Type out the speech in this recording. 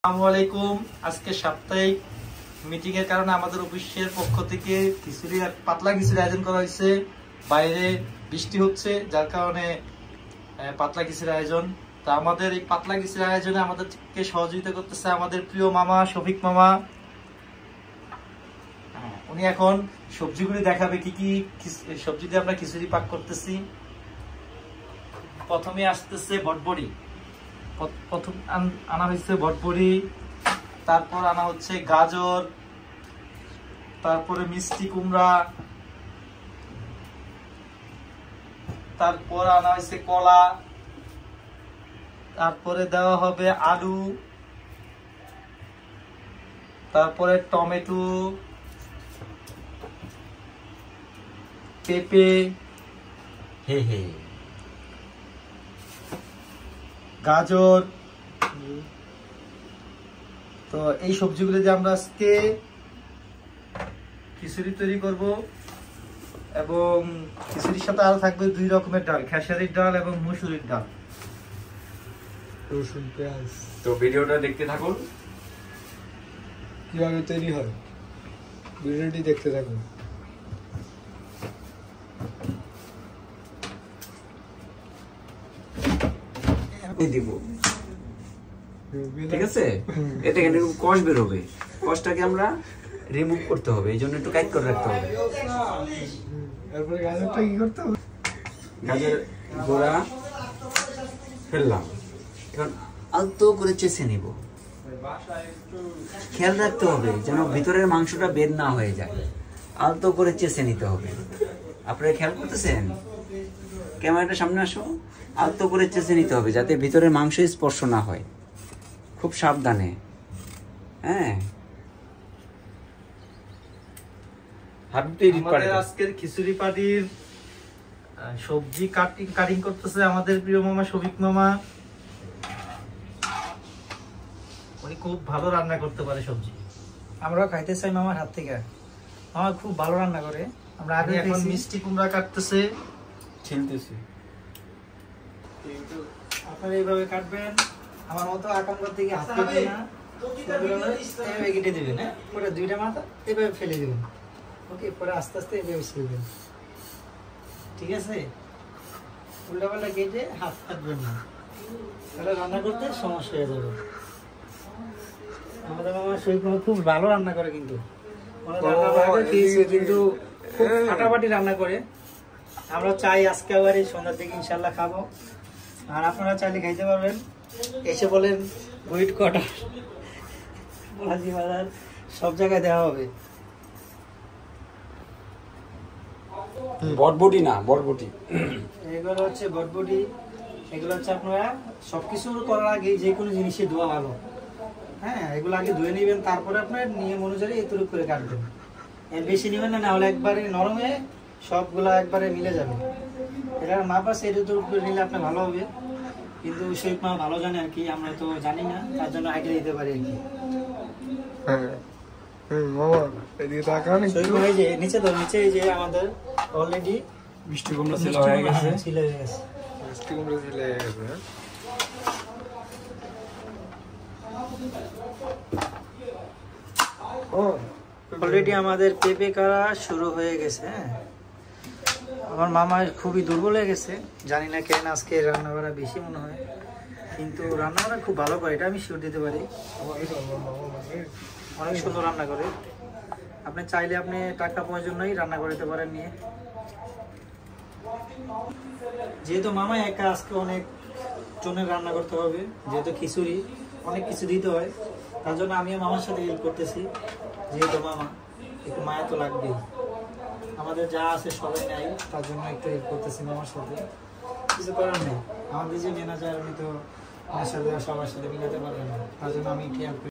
আসসালামু আলাইকুম। আজকে সাপ্তাহিক মিটিং এর কারণে আমাদের অফিসের পক্ষ থেকে খিচুড়ি আর পাতলা খিচুড়ি আয়োজন করা হয়েছে। বাইরে বৃষ্টি হচ্ছে, যার কারণে পাতলা খিচুড়ি আয়োজন। তা আমাদের এই পাতলা খিচুড়ি আয়োজনে আমাদেরকে সহযোগিতা করতেছে আমাদের প্রিয় মামা শফিক মামা। উনি এখন সবজিগুলি দেখাবে কি কি সবজি দিয়ে আমরা খিচুড়ি পাক করতেছি। প্রথমে আসতেছে বটবড়ি, প্রথম আনা হচ্ছে বটবড়ি, তারপর আনা হচ্ছে গাজর, তারপরে মিষ্টি কুমড়া, তারপর আনা হয়েছে কলা, তারপরে দেওয়া হবে আলু, তারপরে টমেটো, পেঁপে, গাজর। তো এই সবজিগুলো দিয়ে আমরা আজকে খিচুড়ি তৈরি করব, এবং খিচুড়ির সাথে আরো থাকবে 2 রকমের ডাল, খেসারির ডাল এবং মসুরির ডাল। রসুন, পেঁয়াজ। তো ভিডিওটা দেখতে থাকুন, কিভাবে তৈরি হয় ভিডিওটি দেখতে থাকুন। দিব, ঠিক আছে? এটা কিন্তু কষ বের হবে, কষটাকে আমরা রিমুভ করতে হবে, এই জন্য একটু কাইট করে রাখতে হবে। তারপরে গাজরটা কি করতে হবে? গাজর গোড়া ফেললাম, এখন আলতো করে চেষে নিব। খেয়াল রাখতে হবে যেন ভিতরের মাংসটা বের না হয়ে যায়, আলতো করে চেষে নিতে হবে। আপনারা খেয়াল করতেছেন? ক্যামেরাটা সামনে আসো। আলতো করে চেষে নিতে হবে যাতে ভিতরের মাংস স্পর্শ না হয়, খুব সাবধানে। হ্যাঁ, আমাদের আজকের খিচুড়ি পাটির সবজি কাটিং করতেছে আমাদের প্রিয় মামা শফিক মামা। উনি খুব ভালো রান্না করতে পারে সবজি। আমরাও খাইতে চাই মামার হাত থেকে। মামা খুব ভালো রান্না করে। আমরা আগে এখন মিষ্টি কুমড়া কাটতেছে, ছিলতেছি। আপনারা এইভাবে কাটবেন, আমার মতো আকাঙ্ক্ষার দিকে হাত দিবেন না, এইভাবে কেটে দিবেন। পরে 2টা মাথা এইভাবে ফেলে দিবেন। ওকে, পরে আস্তে আস্তে এইভাবে ছিলবেন, ঠিক আছে? উল্টাপাল্টা কেটে হাত কাটবেন না, তাহলে রান্না করতে সমস্যা হয়ে যাবে। আমাদের মামা শরীফ খুব ভালো রান্না করে, কিন্তু কিন্তু খুব ফাটাফাটি রান্না করে। আমরা চাই আজকে আবার এই সন্ধ্যার দিকে ইনশাল্লাহ খাবো, আর আপনারা চাইলে খাইতে পারবেন। এসে বলেন বুইট কোয়ার্টার, বাজি বাজার সব জায়গায় দেওয়া হবে। বটবটি না, বটবটি। এগুলো হচ্ছে বটবটি। এগুলো হচ্ছে আপনারা সবকিছু করার আগে যে কোনো জিনিসে ধোয়া ভালো। হ্যাঁ, এগুলো আগে ধুয়ে নেবেন, তারপরে আপনার নিয়ম অনুযায়ী এতটুকু করে কাটবেন। এর বেশি নেবেন না, নাহলে একবারে নরমে সবগুলা একবারে মিলে যাবে। এটার মাপ আছে, এটুকু করে নিলে আপনার ভালো হবে। কিন্তু সেই মা ভালো জানে আর কি, আমরা তো জানি না, তার জন্য আইডিয়া দিতে পারি আর কি। মামা এদিকে তাকান একটু। এই যে নিচে তো, নিচে এই যে আমাদের অলরেডি মিষ্টি কুমড়া ছিল হয়ে গেছে। ছিল হয়ে গেছে। মিষ্টি কুমড়া ছিল হয়ে গেছে। অলরেডি আমাদের পেঁপে কাটা শুরু হয়ে গেছে। হ্যাঁ, আমার মামা খুবই দুর্বল হয়ে গেছে, জানি না কেন আজকে রান্না করা বেশি মনে হয়, কিন্তু রান্না করা খুব ভালো করে, এটা আমি শিওর দিতে পারি। অনেক সুন্দর রান্না করে। আপনি চাইলে আপনি টাকা প্রয়োজন নয়, রান্না করতে পারেন নিয়ে। যেহেতু মামা একা, আজকে অনেক জনের রান্না করতে হবে, যেহেতু খিচুড়ি অনেক কিছু দিতে হয়, তার জন্য আমিও মামার সাথে হেল্প করতেছি। যেহেতু মামা, একটু মায়া তো লাগবেই, আমাদের যা আছে সবাই নাই, তার জন্য একটু হেল্প করতেছি মামার সাথে। কিছু করার নেই, আমাদের যে ম্যানেজার, উনি তো ওনার সাথে সবার সাথে মিলাতে পারবেন না, তার জন্য আমি একটু হেল্প